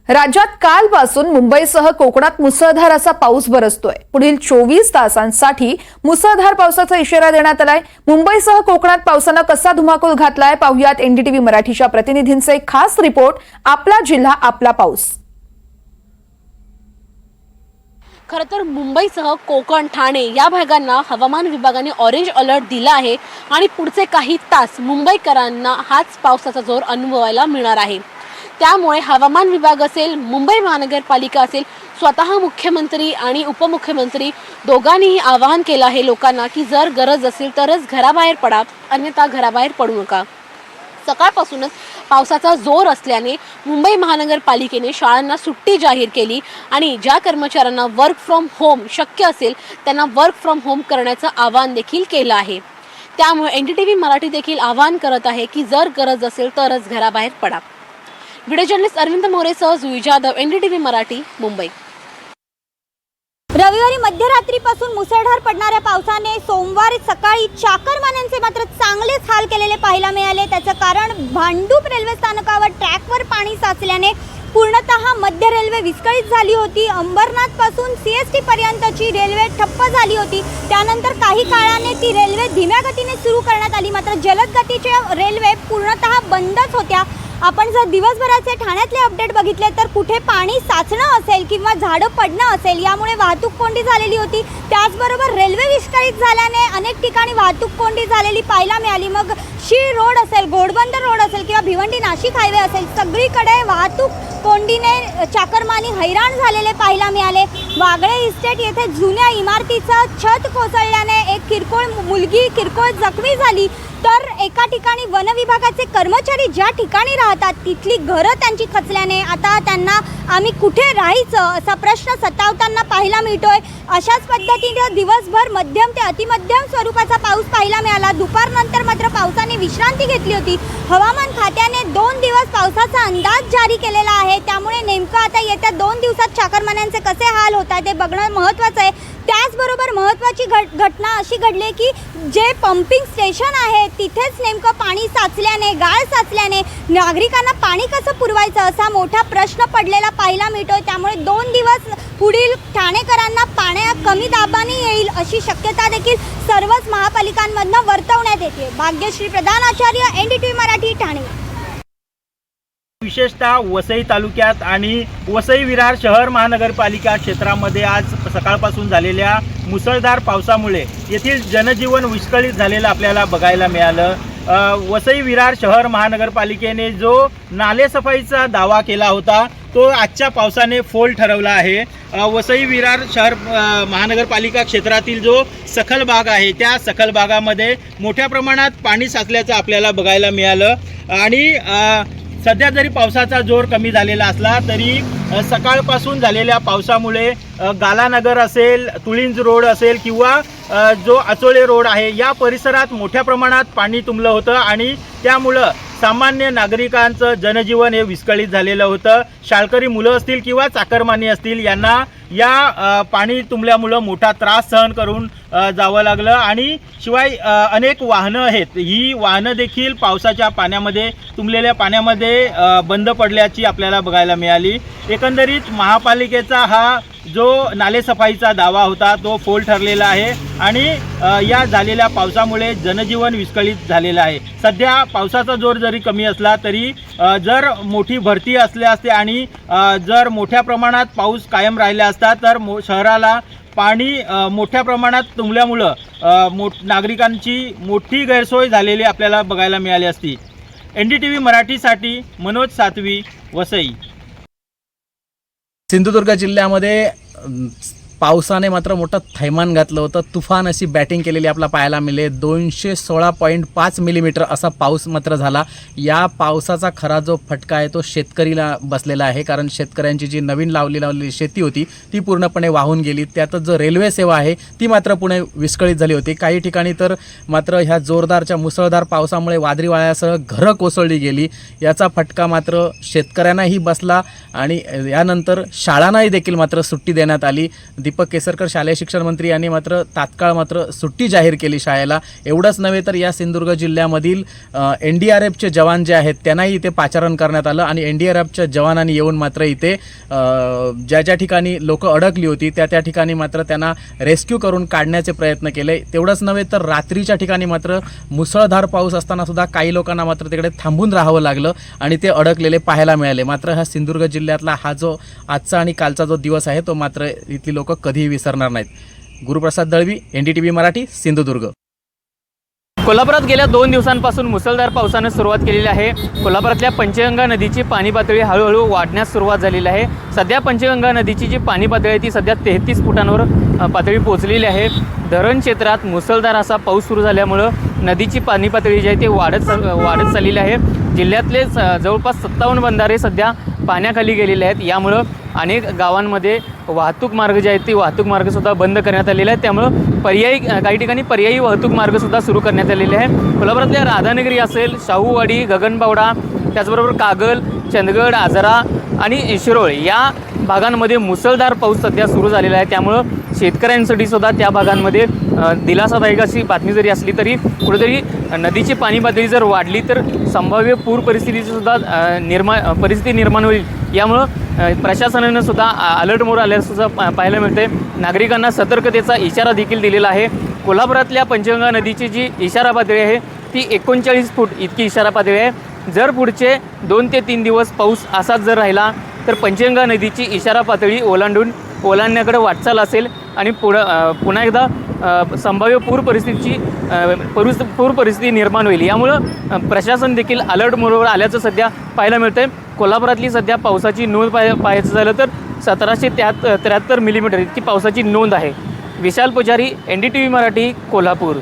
राज्यात कालपासून मुंबईसह कोकणात मुसळधार असा पाऊस बरसतोय। पुढील 24 तासांसाठी मुसळधार पावसाचा इशारा देण्यात आलाय। मुंबईसह कोकणात पावसाने कसा धुमाकूळ घातलाय पाहुयात एनडीटीव्ही मराठीच्या प्रतिनिधींचे खास रिपोर्ट। आपला जिल्हा आपला पाऊस। खरं तर मुंबईसह कोकण, ठाणे या भागांना हवामान विभागाने ऑरेंज अलर्ट दिला आहे आणि पुढचे काही तास मुंबईकरांना हाच पावसाचा जोर अनुभवायला मिळणार आहे। त्यामुळे हवामान विभाग असेल, मुंबई महानगरपालिका असेल, स्वतः मुख्यमंत्री आणि उपमुख्यमंत्री दोघांनीही आवाहन केलं आहे लोकांना की जर गरज असेल तरच घराबाहेर पडा, अन्यथा घराबाहेर पडू नका। सकाळपासूनच पावसाचा जोर असल्याने मुंबई महानगरपालिकेने शाळांना सुट्टी जाहीर केली आणि ज्या कर्मचाऱ्यांना वर्क फ्रॉम होम शक्य असेल त्यांना वर्क फ्रॉम होम करण्याचं आवाहन देखील केलं आहे। त्यामुळे एनडीटीव्ही मराठी देखील आवाहन करत आहे की जर गरज असेल तरच घराबाहेर पडा। व्हिडिओ जर्नलिस्ट अरविंद मोरेसह जुई जाधव, एनडीटीव्ही मराठी, मुंबई। रविवारी मध्यरात्रीपासून मुसळधार पडणाऱ्या पावसाने सोमवारी सकाळी चाकरमान्यांचे मात्र चांगलेच हाल केलेले पाहायला मिळाले। त्याचं कारण भांडूप रेल्वे स्थानकावर ट्रॅकवर पाणी साचल्याने पूर्णतः मध्य रेल्वे विस्कळीत झाली होती। अंबरनाथ पासून सीएसटी पर्यंतची रेल्वे ठप्प झाली होती। त्यानंतर काही काळाने ती रेल्वे धीम्या गतीने सुरू करण्यात आली, मात्र जलद गतीच्या रेल्वे पूर्णतः बंदच होत्या। आपण जर दिवसभराचे ठाण्यातले अपडेट बघितले तर कुठे पाणी साचणं असेल किंवा झाडं पडणं असेल यामुळे वाहतूक कोंडी झालेली होती। त्याचबरोबर रेल्वे विस्कळीत झाल्याने अनेक ठिकाणी वाहतूक कोंडी झालेली पाहायला मिळाली। मग शीळ रोड असेल, घोडबंदर रोड असेल किंवा भिवंडी नाशिक हायवे असेल, सगळीकडे वाहतूक कोंडीने चाकरमानी हैराण झालेले पाहायला मिळाले। वागळे इस्टेट येथे जुन्या इमारतीचं छत कोसळल्याने एक किरकोळ मुलगी किरकोळ जखमी झाली, तर एका ठिकाणी वन विभागाचे कर्मचारी ज्या ठिकाणी राहतात तिथली घरं त्यांची खचल्याने आता त्यांना आम्ही कुठे राहायचं असा प्रश्न सतावताना पाहायला मिळतोय। अशाच पद्धतीने दिवसभर मध्यम ते अतिमध्यम स्वरूपाचा पाऊस पाहायला मिळाला। दुपारनंतर मात्र पावसाने विश्रांती घेतली होती। हवामान खात्याने 2 दिवस पावसाचा अंदाज जारी केलेला आहे, त्यामुळे नेमकं आता येत्या 2 दिवसात चाकरमान्यांचे कसे हाल होत आहेत ते बघणं महत्त्वाचं आहे। त्याचबरोबर महत्त्वाची घटना अशी घडली की जे पंपिंग स्टेशन आहे तिथेच नेमकं पाणी साचल्याने, गाळ साचल्याने नागरिकांना पाणी कसं पुरवायचं असा मोठा प्रश्न पडलेला पाहायला मिळतोय। त्यामुळे 2 दिवस पुढील ठाणेकरांना पाण्या कमी दाबाने येईल अशी शक्यता देखील सर्वच महापालिकांमधनं वर्तवण्यात येते। भाग्यश्री प्रधानाचार्य, एनडीटीव्ही मराठी, ठाणे। विशेषतः वसई तालुक्यात आणि वसई विरार शहर महानगरपालिका क्षेत्रामध्ये आज सकाळपासून झालेल्या मुसळधार पावसामुळे येथील जनजीवन विस्कळीत झालेलं आपल्याला बघायला मिळालं। वसई विरार शहर महानगरपालिकेने जो नालेसफाईचा दावा केला होता तो आजच्या पावसाने फोल ठरवला आहे। वसई विरार शहर महानगरपालिका क्षेत्रातील जो सखल भाग आहे त्या सखल भागामध्ये मोठ्या प्रमाणात पाणी साचल्याचं आपल्याला बघायला मिळालं आणि सध्या जरी पावसाचा जोर कमी झालेला असला तरी सकाळपासून झालेल्या पावसामुळे गालानगर असेल, तुळिंज रोड असेल किंवा जो अचोळे रोड आहे या परिसरात मोठ्या प्रमाणात पाणी तुंबलं होतं आणि त्यामुळं सामान्य नागरिकांचं जनजीवन हे विस्कळीत झालेलं होतं। शाळकरी मुलं असतील किंवा चाकरमानी असतील यांना या पाणी तुंबल्यामुळं मोठा त्रास सहन करून जावं लागलं आणि शिवाय अनेक वाहनं आहेत, ही वाहनं देखील पावसाच्या पाण्यामध्ये तुंबलेल्या पाण्यामध्ये बंद पडल्याची आपल्याला बघायला मिळाली। एकंदरीत महापालिकेचा हा जो नालेसफाईचा दावा होता तो फोल ठरलेला आहे आणि या झालेल्या पावसामुळे जनजीवन विस्कळीत झालेलं आहे। सध्या पावसाचा जोर जरी कमी असला तरी जर मोठी भरती असले असते आणि जर मोठ्या प्रमाणात पाऊस कायम राहिला असता तर शहराला पाणी मोठ्या प्रमाणात तुंबल्यामुळं नागरिकांची मोठी गैरसोय झालेली आपल्याला बघायला मिळाली असती। एनडीटीव्ही मराठीसाठी मनोज सातवी, वसई। सिंधुदुर्ग जिल्ह्यामध्ये पावसाने मात्र मोठं थैमान घातलं होतं। तुफान अशी बॅटिंग केलेली आपल्याला पाहायला मिळेल। 216.5 मिलीमीटर असा पाऊस मात्र झाला। या पावसाचा खरा जो फटका आहे तो शेतकरीला बसलेला आहे, कारण शेतकऱ्यांची जी नवीन लावलेली शेती होती ती पूर्णपणे वाहून गेली। त्यातच जो रेल्वे सेवा आहे ती मात्र पुणे विस्कळीत झाली होती। काही ठिकाणी तर मात्र ह्या जोरदारच्या मुसळधार पावसामुळे वादळी वाऱ्यासह घरं कोसळली गेली। याचा फटका मात्र शेतकऱ्यांनाही बसला आणि यानंतर शाळांनाही देखील मात्र सुट्टी देण्यात आली। दीपक केसरकर शालेय शिक्षण मंत्री यांनी मात्र तात्काळ मात्र सुट्टी जाहीर केली शाळेला. एवढंच नव्हे तर या सिंधुदुर्ग जिल्ह्यामधील NDRFचे जवान जे आहेत त्यांनाही इथे पाचारण करण्यात आलं आणि NDRFच्या जवानांनी येऊन मात्र इथे ज्या ज्या ठिकाणी लोक अडकली होती त्या ठिकाणी मात्र त्यांना रेस्क्यू करून काढण्याचे प्रयत्न केले. तेवढंच नव्हे तर रात्रीच्या ठिकाणी मात्र मुसळधार पाऊस असताना सुद्धा काही लोकांना मात्र तिकडे थांबून राहावं लागलं आणि ते अडकलेले पाहायला मिळाले. मात्र हा सिंधुदुर्ग जिल्ह्यातला हा जो आजचा आणि कालचा जो दिवस आहे तो मात्र इथली लोक कधीही विसरणार नाहीत. गुरुप्रसाद दळवी, NDTV मराठी, सिंधुदुर्ग. कोल्हापुरात गेल्या 2 दिवसांपासून मुसळधार पावसानं सुरुवात केलेली आहे. कोल्हापुरातल्या पंचगंगा नदीची पाणी पातळी हळूहळू वाढण्यास सुरुवात झालेली आहे. सध्या पंचगंगा नदीची जी पाणी पातळी आहे ती सध्या 33 फुटांवर पातळी पोहोचलेली आहे. धरण क्षेत्रात मुसळधार असा पाऊस सुरू झाल्यामुळं नदीची पाणी पातळी जी आहे ती वाढत चाललेली आहे. जिल्ह्यातले जवळपास 57 बंधारे सध्या पाण्याखाली गेलेले आहेत. यामुळं अनेक गावांमध्ये वाहतूक मार्ग जे आहेत ती वाहतूक मार्गसुद्धा बंद करण्यात आलेले आहेत. त्यामुळं काही ठिकाणी पर्यायी वाहतूक मार्गसुद्धा सुरू करण्यात आलेले आहे. कोल्हापुरातल्या राधानगरी असेल, शाहूवाडी, गगनबावडा, त्याचबरोबर कागल, चंदगड, आजरा आणि शिरोळ या भागांमध्ये मुसळधार पाऊस सध्या सुरू झालेला आहे. त्यामुळं शेतकऱ्यांसाठी सुद्धा त्या भागांमध्ये दिलासादायक अशी बातमी जरी असली तरी कुठेतरी नदीची पाणी पातळी जर वाढली तर संभाव्य पूर परिस्थितीची सुद्धा परिस्थिती निर्माण होईल. यामुळं प्रशासनानं सुद्धा अलर्ट मोड आल्यासुद्धा पाहायला मिळते. नागरिकांना सतर्कतेचा इशारा देखील दिलेला आहे. कोल्हापुरातल्या पंचगंगा नदीची जी इशारा पातळी आहे ती 39 फूट इतकी इशारा पातळी आहे. जर पुढचे 2 ते 3 दिवस पाऊस असाच जर राहिला तर पंचगंगा नदीची इशारा पातळी ओलांडण्याकडे वाटचाल असेल आणि पुन्हा एकदा संभाव्य पूर परिस्थिती निर्माण होईल. यामुळं प्रशासन देखील अलर्ट मोडवर आल्याचं सध्या पाहायला मिळतं आहे. कोल्हापुरातली सध्या पावसाची नोंद पाहायचं झालं तर 1773 मिलीमीटर इतकी पावसाची नोंद आहे. विशाल पुजारी, NDTV मराठी, कोल्हापूर.